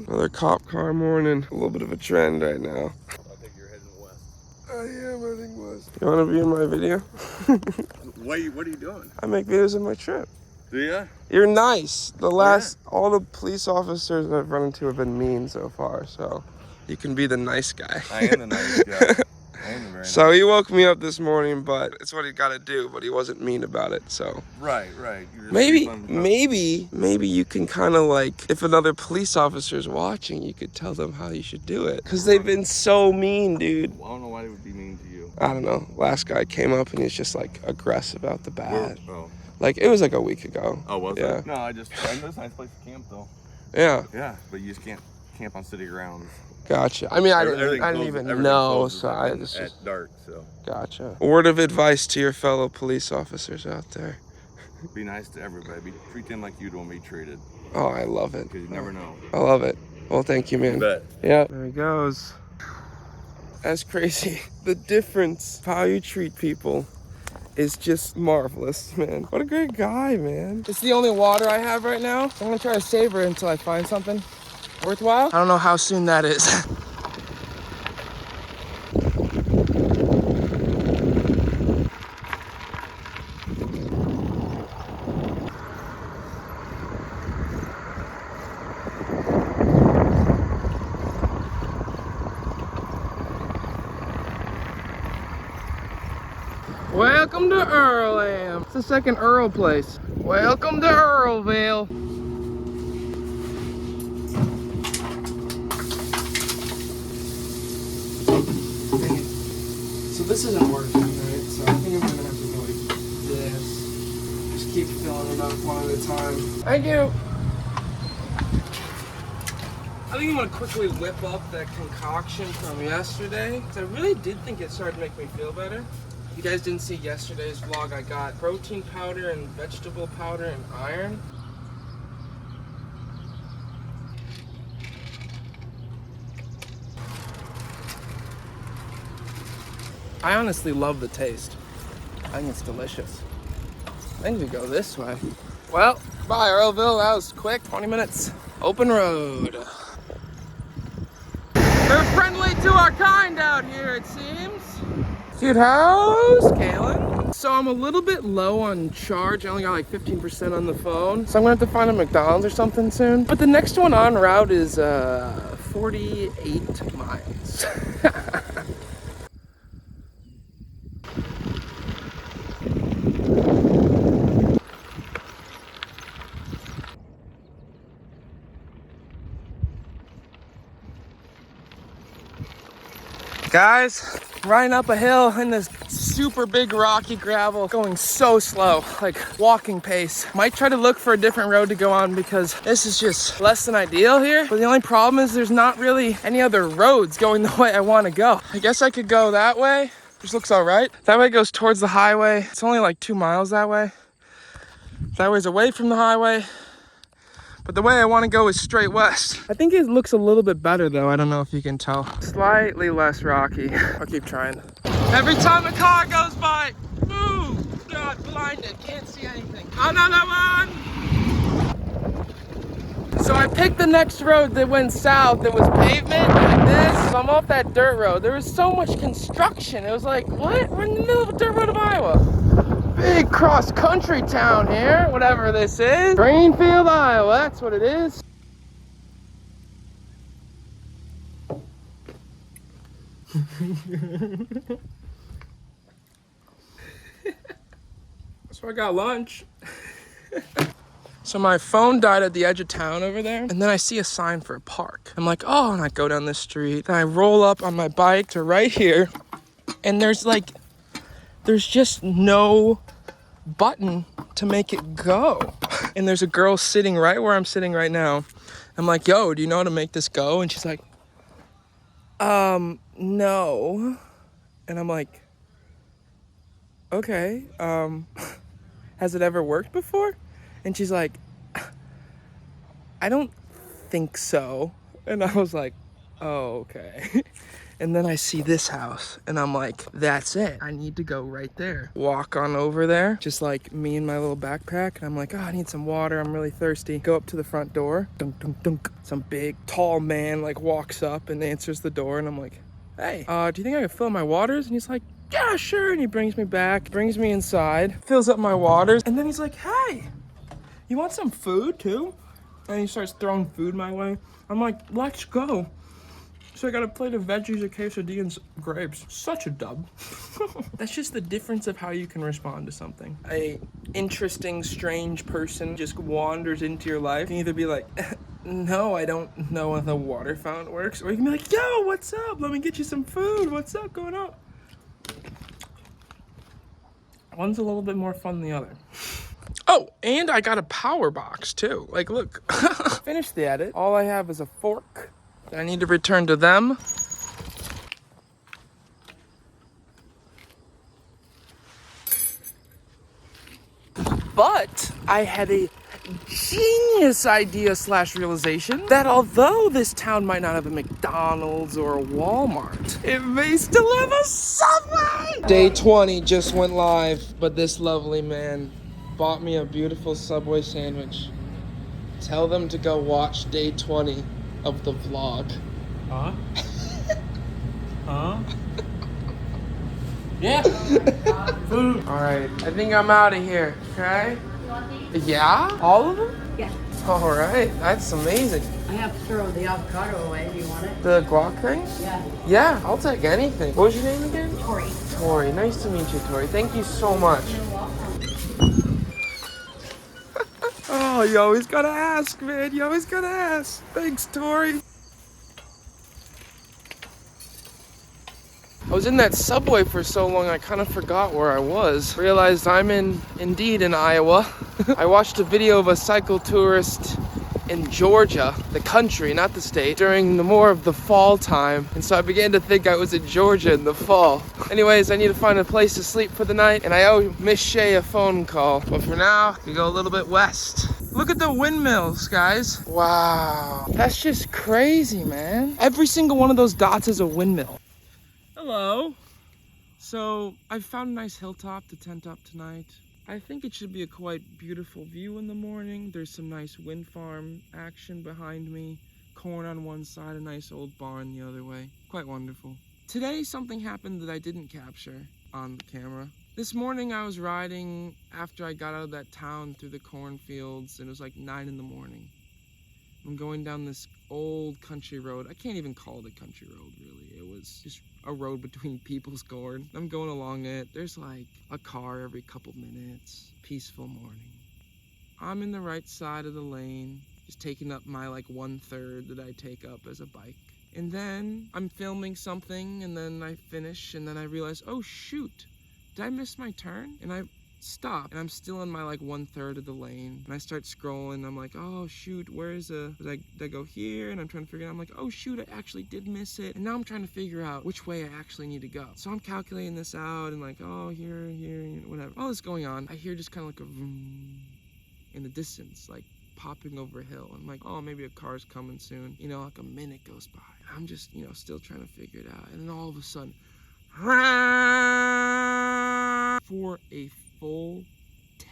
Another cop car morning. A little bit of a trend right now. I think you're heading west. I am heading west. You want to be in my video? What are you doing? I make videos of my trip. Do ya? You're nice. All the police officers I've run into have been mean so far, so you can be the nice guy. I am the nice guy. I am the very So nice he woke me up this morning, but it's what he got to do, but he wasn't mean about it, so. Right. Maybe you can kind of like, if another police officer's watching, you could tell them how you should do it. Because they've been so mean, dude. Well, I don't know why they would be mean to you. I don't know. Last guy came up and he's just like aggressive out the bat. Oh. Like, it was like a week ago. Oh, was Yeah. it? No, I know it's a nice place to camp, though. Yeah. Yeah, but you just can't camp on city grounds. Gotcha. I mean, I Everything didn't closes- even everything know, closes so like I just at dark, so gotcha. Word of advice to your fellow police officers out there. be nice to everybody. Treat them like you'd want to be treated, Oh, I love it. because you never know. I love it. Well, thank you, man. You bet. Yeah. There he goes. That's crazy. The difference of how you treat people is just marvelous, man. What a great guy, man. It's the only water I have right now. I'm gonna try to savor it until I find something worthwhile. I don't know how soon that is. Welcome to Earlam. It's the second Earl place. Welcome to Earlville. So this isn't working, right? So I think I'm gonna have to go like this. Just keep filling it up one at a time. Thank you. I think I'm gonna quickly whip up that concoction from yesterday. 'Cause I really did think it started to make me feel better. You guys didn't see yesterday's vlog. I got protein powder and vegetable powder and iron. I honestly love the taste. I think it's delicious. I think we go this way. Well, bye Earlville. That was quick, 20 minutes. Open road. They're friendly to our kind out here, it seems. Cute house, Kaylin. So I'm a little bit low on charge. I only got like 15% on the phone. So I'm gonna have to find a McDonald's or something soon. But the next one on route is 48 miles. Guys, riding up a hill in this super big rocky gravel, going so slow, like walking pace. Might try to look for a different road to go on because this is just less than ideal here. But the only problem is there's not really any other roads going the way I want to go. I guess I could go that way, which looks all right. That way goes towards the highway. It's only like 2 miles that way. That way's away from the highway. But the way I want to go is straight west. I think it looks a little bit better though. I don't know if you can tell. Slightly less rocky. I'll keep trying. Every time a car goes by, ooh, God, blinded, can't see anything. Another one! So I picked the next road that went south. It was pavement like this. So I'm off that dirt road. There was so much construction. It was like, what? We're in the middle of a dirt road of Iowa. Big cross-country town here, whatever this is. Greenfield, Iowa, that's what it is. So I got lunch. So my phone died at the edge of town over there, and then I see a sign for a park. I'm like, oh, and I go down this street, and I roll up on my bike to right here, and there's just no button to make it go. And there's a girl sitting right where I'm sitting right now. I'm like, yo, do you know how to make this go? And she's like, no. And I'm like, okay, has it ever worked before? And she's like, I don't think so. And I was like, oh, okay. And then I see this house and I'm like, that's it. I need to go right there. Walk on over there, just like me and my little backpack. And I'm like, oh, I need some water. I'm really thirsty. Go up to the front door. Dunk, dunk, dunk. Some big, tall man like walks up and answers the door. And I'm like, hey, do you think I can fill my waters? And he's like, yeah, sure. And he brings me back, brings me inside, fills up my waters. And then he's like, hey, you want some food too? And he starts throwing food my way. I'm like, let's go. So I got a plate of veggies, a quesadilla, and grapes. Such a dub. That's just the difference of how you can respond to something. A interesting, strange person just wanders into your life. You can either be like, no, I don't know how the water fountain works. Or you can be like, yo, what's up? Let me get you some food. What's up going on? One's a little bit more fun than the other. Oh, and I got a power box too. Like, look, finished the edit. All I have is a fork that I need to return to them. But I had a genius idea / realization that although this town might not have a McDonald's or a Walmart, it may still have a Subway! Day 20 just went live, but this lovely man bought me a beautiful Subway sandwich. Tell them to go watch day 20 of the vlog. Huh? Huh? Yeah. Food. All right, I think I'm out of here, okay? You want these? Yeah? All of them? Yeah. All right, that's amazing. I have to throw the avocado away. Do you want it? The guac thing? Yeah. Yeah, I'll take anything. What was your name again? Tori. Tori. Nice to meet you, Tori. Thank you so much. You're welcome. Oh, you always gotta ask, man. You always gotta ask. Thanks, Tori. I was in that Subway for so long, I kind of forgot where I was. Realized I'm indeed in Iowa. I watched a video of a cycle tourist in Georgia, the country, not the state, during more of the fall time. And so I began to think I was in Georgia in the fall. Anyways, I need to find a place to sleep for the night, and I owe Miss Shay a phone call. But for now, we go a little bit west. Look at the windmills, guys. Wow, that's just crazy, man. Every single one of those dots is a windmill. Hello. So I found a nice hilltop to tent up tonight. I think it should be a quite beautiful view in the morning. There's some nice wind farm action behind me. Corn on one side, a nice old barn the other way. Quite wonderful. Today something happened that I didn't capture on the camera. This morning I was riding after I got out of that town through the cornfields, and it was like 9 in the morning. I'm going down this old country road. I can't even call it a country road, really. It was just a road between people's corn. I'm going along it. There's like a car every couple minutes. Peaceful morning. I'm in the right side of the lane, just taking up my like 1/3 that I take up as a bike. And then I'm filming something, and then I finish, and then I realize, oh shoot, did I miss my turn? And I stop, and I'm still in my like 1/3 of the lane, and I start scrolling. I'm like, oh shoot, where's did I go here? And I'm trying to figure out, I'm like, oh shoot, I actually did miss it. And now I'm trying to figure out which way I actually need to go. So I'm calculating this out, and like, oh, here, whatever. All this going on, I hear just kind of like a vroom in the distance, like popping over a hill. I'm like, oh, maybe a car's coming soon. You know, like a minute goes by. I'm just, you know, still trying to figure it out. And then all of a sudden, for a full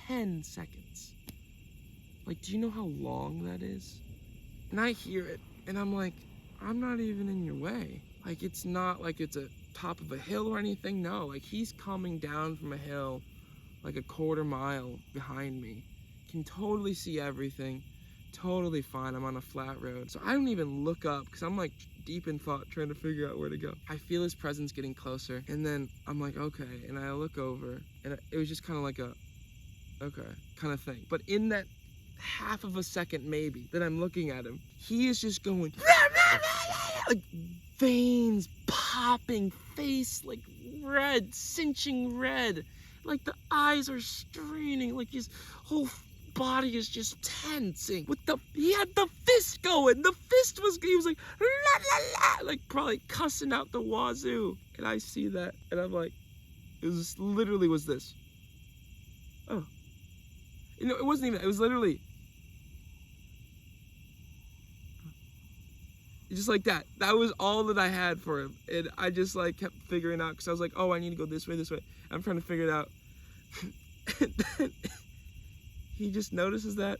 10 seconds. Like, do you know how long that is? And I hear it, and I'm like, I'm not even in your way. Like, it's not like it's a top of a hill or anything. No, like he's coming down from a hill like a 1/4 mile behind me. Can totally see everything. Totally fine. I'm on a flat road. So I don't even look up because I'm like deep in thought trying to figure out where to go. I feel his presence getting closer, and then I'm like, okay, and I look over, and it was just kind of like a okay kind of thing. But in that half of a second maybe that I'm looking at him, he is just going like veins popping, face like red, cinching red, like the eyes are straining, like his whole body is just tensing. He had the fist going. The fist was, he was like, la, la, la, like probably cussing out the wazoo. And I see that, and I'm like, it was literally was this. Oh, you know, it wasn't even. It was literally. Just like that. That was all that I had for him. And I just like kept figuring out, because I was like, oh, I need to go this way, this way. I'm trying to figure it out. And then he just notices that.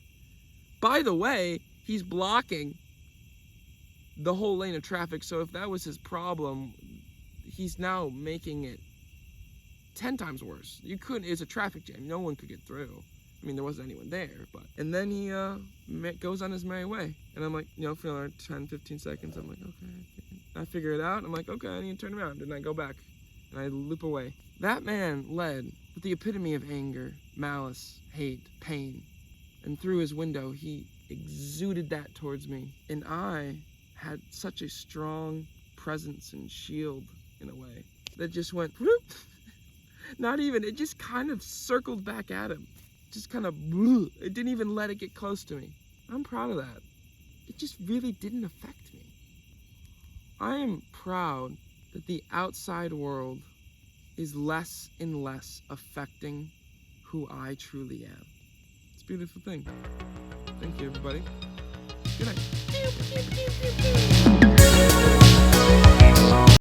By the way, he's blocking the whole lane of traffic. So if that was his problem, he's now making it 10 times worse. It's a traffic jam. No one could get through. I mean, there wasn't anyone there, but. And then he goes on his merry way. And I'm like, for another 10, 15 seconds, I'm like, okay. I figure it out. I'm like, okay, I need to turn around. And I go back and I loop away. That man led with the epitome of anger, malice, hate, pain. And through his window, he exuded that towards me. And I had such a strong presence and shield in a way that just went, whoop. Not even, it just kind of circled back at him. Just kind of, it didn't even let it get close to me. I'm proud of that. It just really didn't affect me. I am proud that the outside world is less and less affecting who I truly am. It's a beautiful thing. Thank you, everybody. Good night.